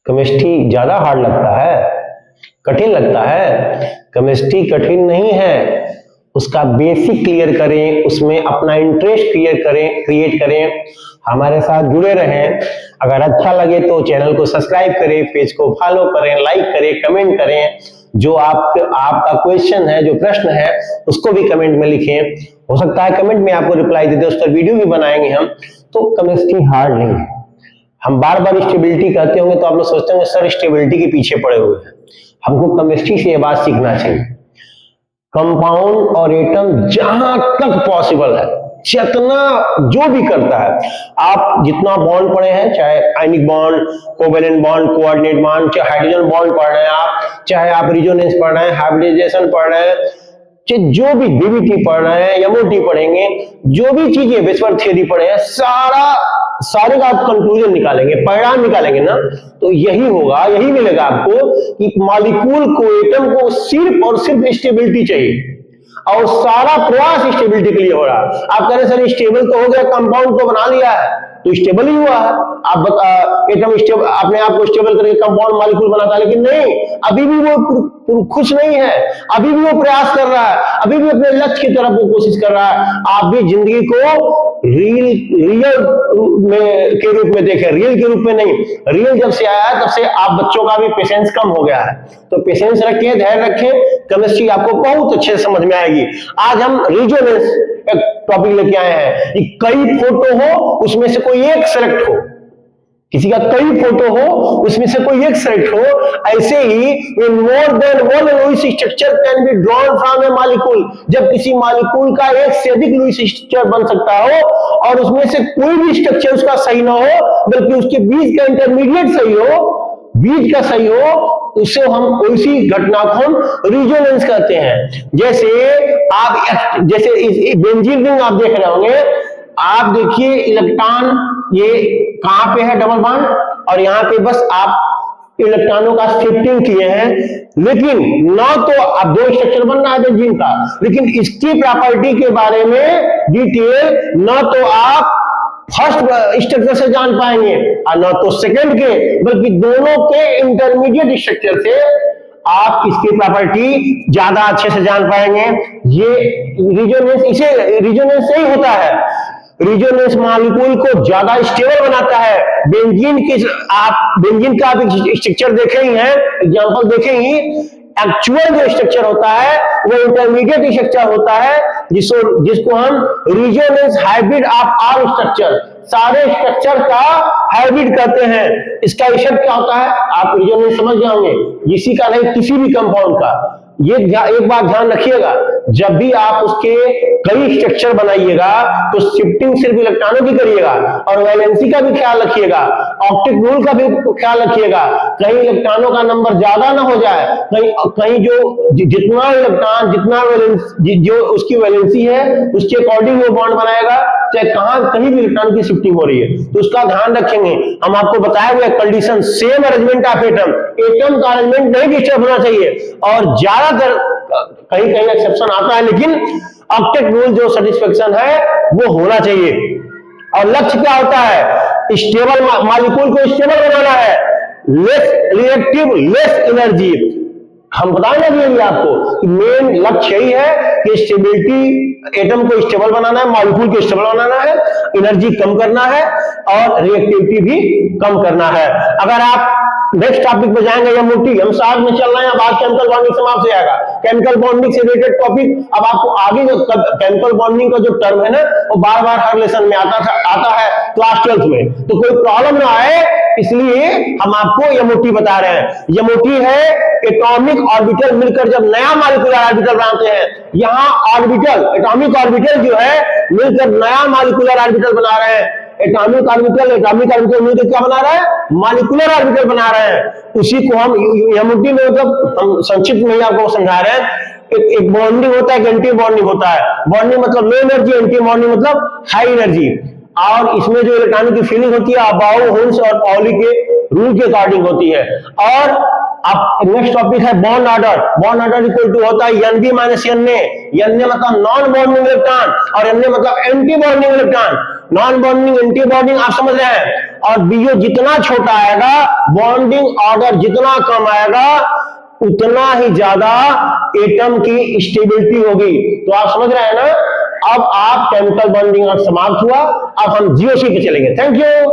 Chemistry ज्यादा hard लगता है, कठिन लगता है? केमिस्ट्री कठिन नहीं है, उसका बेसिक क्लियर करें, उसमें अपना इंटरेस्ट क्रिएट करें। हमारे साथ जुड़े रहें। अगर अच्छा लगे तो चैनल को सब्सक्राइब करें, पेज को फॉलो करें, लाइक करें, कमेंट करें। जो आपका क्वेश्चन है, जो प्रश्न है, उसको भी कमेंट में लिखें। हो सकता है कमेंट में आपको रिप्लाई दे दे, उस पर वीडियो भी बनाएंगे हम। तो केमिस्ट्री हार्ड नहीं है। हम बार बार स्टेबिलिटी कहते होंगे तो आप लोग सोचते होंगे सर स्टेबिलिटी के पीछे पड़े हुए हैं। हमको केमिस्ट्री से ये बात सीखना चाहिए। कंपाउंड और एटम जहां तक पॉसिबल है, जितना जो भी करता है, आप जितना बॉन्ड पढ़े हैं, चाहे ionic bond, covalent bond, coordinate bond, चाहे हाइड्रोजन बॉन्ड पढ़ रहे हैं आप, चाहे आप रिजोनेंस पढ़ रहे हैं, हाइब्रिडाइजेशन पढ़ रहे हैं, जो भी डीबीटी पढ़ रहे हैं, एमओटी पढ़ेंगे, जो भी चीजें वेस्पर थ्योरी पढ़े हैं, सारे का आप कंक्लूजन निकालेंगे, परिणाम निकालेंगे ना, तो यही होगा, यही मिलेगा आपको कि मॉलिक्यूल को, एटम को सिर्फ और सिर्फ स्टेबिलिटी चाहिए, और सारा प्रयास स्टेबिलिटी के लिए हो रहा है। आप कह रहे सर स्टेबल तो हो गया, कंपाउंड तो बना लिया है, तो स्टेबल ही हुआ है। आप एटम स्टेबल, अपने आप को स्टेबल करके कंपाउंड मॉलिक्यूल बनाता है, लेकिन नहीं, अभी भी वो खुश नहीं है, अभी भी वो प्रयास कर रहा है, अभी भी अपने लक्ष्य की तरफ वो कोशिश कर रहा है। आप भी जिंदगी को रियल में के रूप में देखें, रियल के रूप में नहीं। रियल जब से आया है तब से आप बच्चों का भी पेशेंस कम हो गया है, तो पेशेंस रखें, धैर्य रखें, केमिस्ट्री आपको बहुत अच्छे से समझ में आएगी। आज हम रिजोनेंस एक टॉपिक लेके आए हैं कि कई फोटो हो, उसमें से कोई एक सेलेक्ट हो, किसी का कई फोटो हो, उसमें से कोई एक सेलेक्ट हो। ऐसे ही more than one Lewis structure can be drawn from a molecule, जब किसी मॉलिक्यूल का एक से अधिक लुईस स्ट्रक्चर बन सकता हो और उसमें से कोई भी स्ट्रक्चर उसका सही ना हो, बल्कि उसके बीच का इंटरमीडिएट सही हो, बीच का सही हो, उसे हम, उसी घटना को हम रिजोनेंस कहते हैं। जैसे इस बेंजीन रिंग आप देख रहे होंगे, आप देखिए इलेक्ट्रॉन ये कहां पे है डबल बॉन्ड, और यहां पे बस आप इलेक्ट्रॉनों का शिफ्टिंग किए हैं, लेकिन ना तो अब दो स्ट्रक्चर बन रहा है बेंजीन का, लेकिन इसकी प्रॉपर्टी के बारे में डिटेल ना तो आप फर्स्ट स्ट्रक्चर से जान पाएंगे और ना तो सेकंड के, बल्कि दोनों के इंटरमीडिएट स्ट्रक्चर से आप इसकी प्रॉपर्टी ज्यादा अच्छे से जान पाएंगे। ये रिजोनेंस, इसे रिजोनेंस से ही होता है। रिजोनेंस मॉलिक्यूल को ज्यादा स्टेबल बनाता है। बेंजीन का आप स्ट्रक्चर देखे ही हैं, एग्जांपल देखे ही। एक्चुअल जो स्ट्रक्चर होता है वो इंटरमीडिएट स्ट्रक्चर होता है, जिसको हम resonance hybrid of all structure, सारे स्ट्रक्चर का हाइब्रिड कहते हैं। इसका इफेक्ट क्या होता है आप रिजोनेंस समझ जाओगे, इसी का नहीं किसी भी कंपाउंड का। ये एक बात ध्यान रखिएगा, जब भी आप उसके कई स्ट्रक्चर बनाइएगा तो शिफ्टिंग सिर्फ इलेक्ट्रॉनों की करिएगा, और वैलेंसी का भी ख्याल रखिएगा, ऑप्टिक रूल का भी ख्याल रखिएगा, कहीं इलेक्ट्रॉनों का नंबर ज्यादा ना हो जाए, कहीं जो जितना इलेक्ट्रॉन, जितना जो उसकी वैलेंसी है उसके अकॉर्डिंग वो बॉन्ड बनाएगा, चाहे कहीं भी इलेक्ट्रॉन की शिफ्टिंग हो रही है, तो उसका ध्यान रखेंगे। हम आपको बताए हुए condition, same arrangement of atom का अरेंजमेंट नहीं डिस्टर्ब होना चाहिए, और ज्यादातर कहीं एक्सेप्शन आता है, लेकिन ऑप्टिक रूल जो सेटिस्फेक्शन है वो होना चाहिए। और लक्ष्य क्या होता है, स्टेबल मॉलिक्यूल को स्टेबल बनाना है, लेस रिएक्टिव, लेस एनर्जी। हम बताएंगे भी आपको कि मेन लक्ष्य यही है कि स्टेबिलिटी, एटम को स्टेबल बनाना है, मॉलिक्यूल को स्टेबल बनाना है, एनर्जी कम करना है और रिएक्टिविटी भी कम करना है। अगर आप नेक्स्ट टॉपिक पे जाएंगे एमओटी, हम साथ में चल रहे हैं, बाद केमिकल बॉन्डिंग समाप्त हो जाएगा। केमिकल बॉन्डिंग से रिलेटेड टॉपिक, अब आपको आगे जो केमिकल बॉन्डिंग का जो टर्म है ना, वो बार बार हर लेसन में आता है क्लास 12 में, तो कोई प्रॉब्लम ना आए इसलिए हम आपको एमओटी बता रहे हैं। एमओटी है एटॉमिक ऑर्बिटल मिलकर जब नया मॉलिक्यूलर ऑर्बिटल बनाते हैं। यहाँ ऑर्बिटल, एटॉमिक ऑर्बिटल जो है मिलकर नया मॉलिक्यूलर ऑर्बिटल बना रहे हैं। एटॉमिक ऑर्बिटल मिलकर क्या बना रहा है, मॉलिक्यूलर ऑर्बिटल बना रहे हैं। उसी को हम एमओटी में, मतलब हम संक्षिप्त में आपको समझा रहे हैं। एक बॉन्डिंग होता है, एक एंटी बॉन्डिंग होता है। बॉन्डिंग मतलब लो एनर्जी, एंटी बॉन्डिंग मतलब हाई एनर्जी। और इसमें जो इलेक्ट्रॉनों की फीलिंग होती है अबाउ, हुन्स और पाउली के रूल के अकॉर्डिंग होती है। और अब नेक्स्ट टॉपिक है bond order. Bond order equal to होता है Nb - Na। Na मतलब नॉन बॉन्डिंग इलेक्ट्रॉन और Na मतलब anti bonding electron. Non bonding anti bonding आप समझ रहे हैं। और बीओ जितना छोटा आएगा, बॉन्डिंग ऑर्डर जितना कम आएगा, उतना ही ज्यादा एटम की स्टेबिलिटी होगी। तो आप समझ रहे हैं ना। अब आप केमिकल बॉन्डिंग समाप्त हुआ, अब हम जीओसी पे चलेंगे। Thank you.